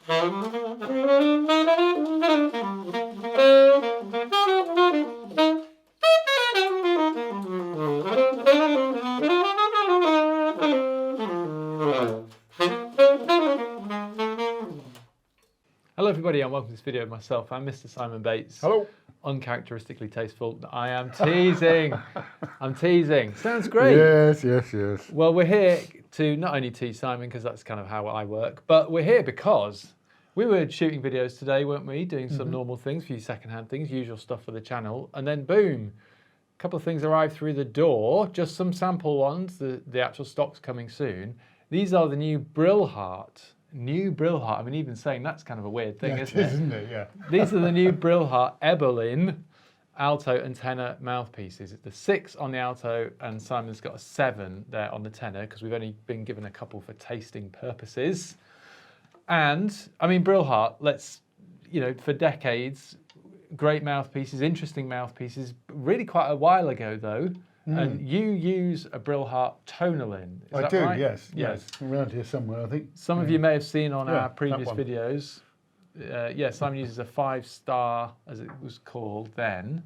Hello everybody and welcome to this video of myself. I'm Mr. Simon Bates. Hello. Uncharacteristically tasteful. I am teasing. I'm teasing. Sounds great. Yes, yes, yes. Well, we're here to not only tease Simon, because that's kind of how I work, but we're here because we were shooting videos today, weren't we? Doing some normal things, a few secondhand things, usual stuff for the channel, and then boom, a couple of things arrived through the door, just some sample ones, the actual stock's coming soon. These are the new Brilhart. New Brilhart. I mean, even saying that's kind of a weird thing, isn't it? Yeah. These are the new Brilhart Ebolin Alto and Tenor mouthpieces. It's the 6 on the Alto, and Simon's got a 7 there on the Tenor because we've only been given a couple for tasting purposes. And I mean, Brilhart, for decades, great mouthpieces, interesting mouthpieces. Really, quite a while ago though. And you use a Brilhart tonalin. Is that right? Yes. Around here somewhere, I think. Some of you may have seen on our previous videos. Simon uses a 5-star, as it was called then.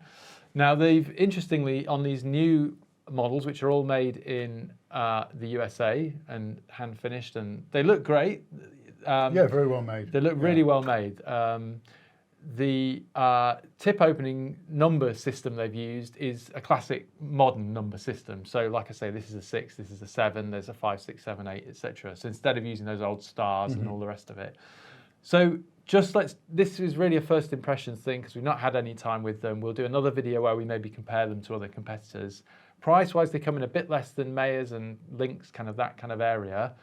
Now they've, interestingly, on these new models, which are all made in the USA and hand finished, and they look great. Very well made. They look really well made. The tip opening number system they've used is a classic modern number system. So like I say, this is a 6, this is a 7, there's a 5, 6, 7, 8, etc. So instead of using those old stars and all the rest of it. So this is really a first impressions thing because we've not had any time with them. We'll do another video where we maybe compare them to other competitors. Price-wise, they come in a bit less than Mayors and Lynx, kind of that kind of area.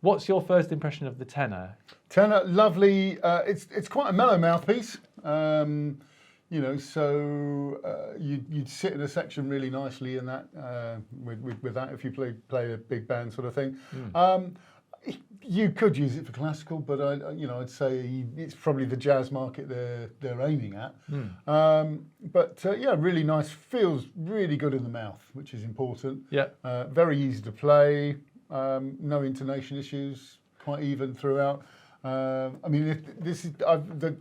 What's your first impression of the Tenor? Tenor, lovely. It's quite a mellow mouthpiece. You'd sit in a section really nicely in that with that if you play a big band sort of thing. You could use it for classical, but I'd say it's probably the jazz market they're aiming at. Really nice. Feels really good in the mouth, which is important. Yeah. Very easy to play. No intonation issues. Quite even throughout. The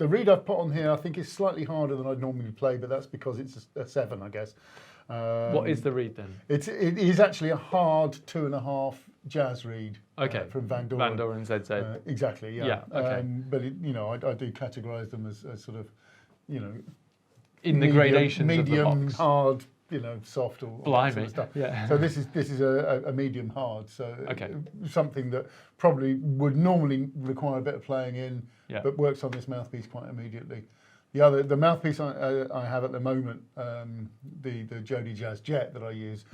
reed I've put on here, I think is slightly harder than I'd normally play, but that's because it's a 7, I guess. What is the reed then? It is actually a hard 2.5 jazz reed. Okay. From Van Doren. Van Doren ZZ. Exactly. Yeah. Yeah. Okay. But I do categorise them as sort of, in the gradations medium, of the box. Hard, soft or Blimey. that sort of stuff. Yeah. So this is a medium hard. So okay. Something that probably would normally require a bit of playing in, but works on this mouthpiece quite immediately. The mouthpiece I have at the moment, the Jody Jazz Jet that I use,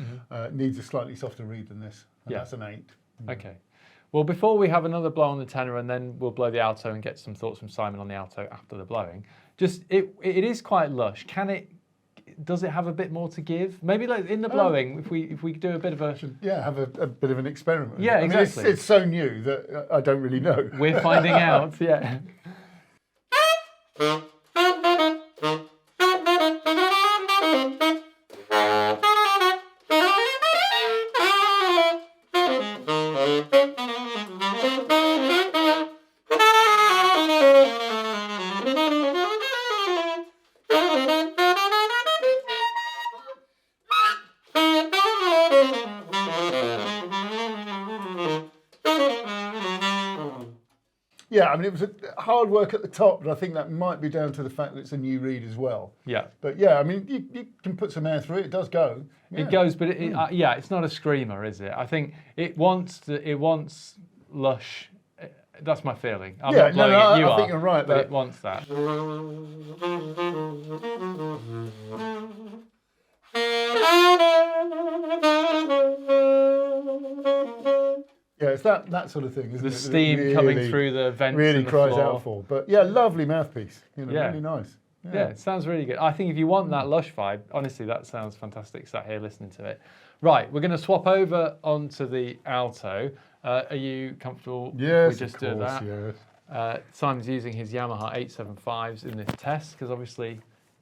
needs a slightly softer reed than this. And that's an 8. Okay. Well, before we have another blow on the Tenor, and then we'll blow the Alto and get some thoughts from Simon on the Alto after the blowing. It is quite lush. Does it have a bit more to give? Maybe like in the blowing, if we do a bit of a... have a bit of an experiment. Yeah, exactly. It's so new that I don't really know. We're finding out, yeah. Yeah, it was hard work at the top, but I think that might be down to the fact that it's a new reed as well. Yeah. But you can put some air through it. It does go. Yeah. It goes, but it's not a screamer, is it? I think it wants lush. That's my feeling. I'm not blowing it. You I think you're right. But it wants that. Yeah, it's that sort of thing, isn't it? The steam really, coming through the vents really in the cries floor. out for. But yeah, lovely mouthpiece. Really nice. Yeah, it sounds really good. I think if you want that lush vibe, honestly, that sounds fantastic. Sat here listening to it. Right, we're going to swap over onto the Alto. Are you comfortable? Yes, we just of course, do that. Yes. Simon's using his Yamaha 875s in this test because obviously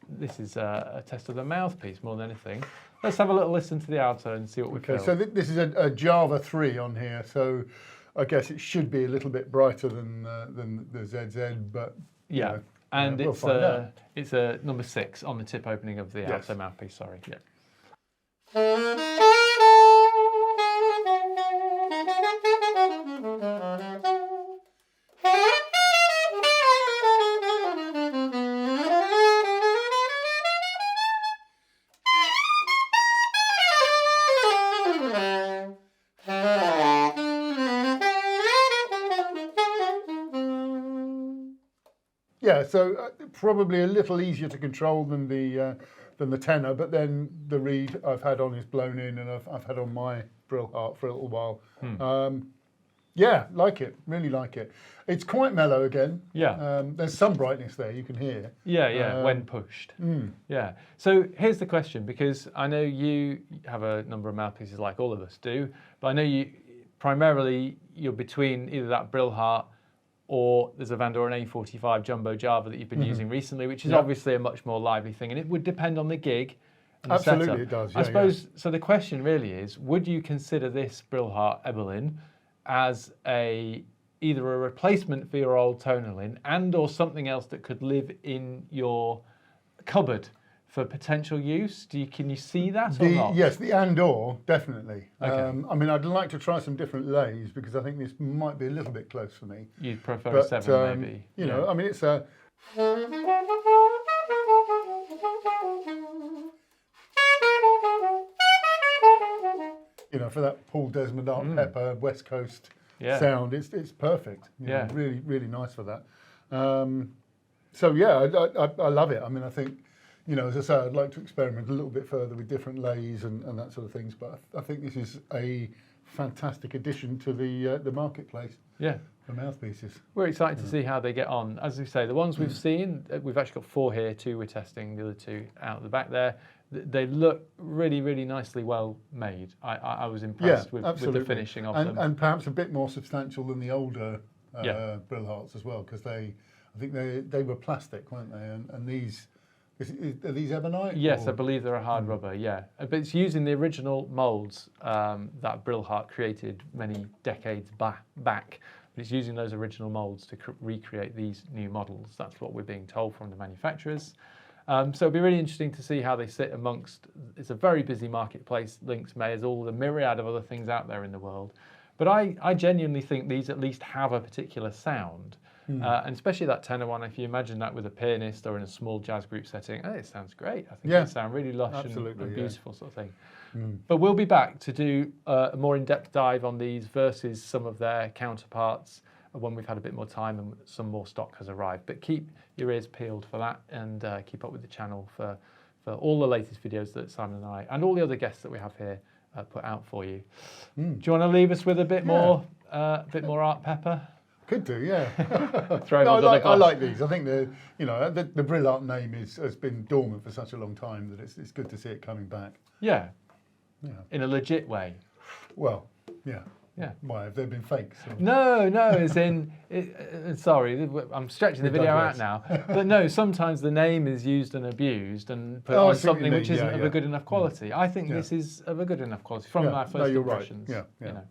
this is a test of the mouthpiece more than anything. Let's have a little listen to the Alto and see what we feel. So this is a Java 3 on here. So I guess it should be a little bit brighter than the ZZ, but yeah. And it's a number 6 on the tip opening of the Alto mouthpiece. Sorry. Yeah. Yeah, so probably a little easier to control than the tenor, but then the reed I've had on is blown in, and I've had on my Brilhart for a little while. Yeah, like it, really like it. It's quite mellow again. Yeah. There's some brightness there, you can hear. Yeah, when pushed. Yeah. So here's the question, because I know you have a number of mouthpieces like all of us do, but I know you're between either that Brilhart or there's a Van Doren A45 Jumbo Java that you've been using recently, which is obviously a much more lively thing, and it would depend on the gig and the Absolutely, setup. it does. I suppose, so the question really is, would you consider this Brilhart Ebolin as either a replacement for your old tonalin and or something else that could live in your cupboard for potential use? Can you see that or not? Yes, the and/or, definitely. Okay. I mean, I'd like to try some different lays because I think this might be a little bit close for me. You'd prefer a 7 maybe? You know, I mean, it's a... You know, for that Paul Desmond Art Pepper West Coast sound, it's perfect. You know, really, really nice for that. So yeah, I love it. I mean, I think, you know, as I say, I'd like to experiment a little bit further with different lays and that sort of things. But I think this is a fantastic addition to the marketplace. Yeah. For mouthpieces. We're excited to see how they get on. As we say, the ones we've seen, we've actually got 4 here, 2 we're testing, the other 2 out the back there. They look really, really nicely well made. I was impressed with the finishing of them. And perhaps a bit more substantial than the older Brilharts as well, because I think they were plastic, weren't they? And these, are these ebonite? Yes, I believe they're a hard rubber, yeah. But it's using the original moulds that Brilhart created many decades back. But it's using those original moulds to recreate these new models. That's what we're being told from the manufacturers. So it'll be really interesting to see how they sit amongst, it's a very busy marketplace, Lynx May, as all the myriad of other things out there in the world. But I genuinely think these at least have a particular sound. And especially that tenor one, if you imagine that with a pianist or in a small jazz group setting, it sounds great. I think it sounds really lush and beautiful sort of thing. But we'll be back to do a more in-depth dive on these versus some of their counterparts when we've had a bit more time and some more stock has arrived. But keep your ears peeled for that, and keep up with the channel for all the latest videos that Simon and I and all the other guests that we have here put out for you. Do you want to leave us with a bit more Art Pepper? Could do, yeah. I like these. I think the Brilhart name has been dormant for such a long time that it's good to see it coming back. Yeah. In a legit way. Well, yeah. Yeah. Why, have they been fakes? No, as in, sorry, I'm stretching the video out now. But no, sometimes the name is used and abused and put on something which isn't of a good enough quality. I think this is of a good enough quality from my first impressions. Right. Yeah. You know.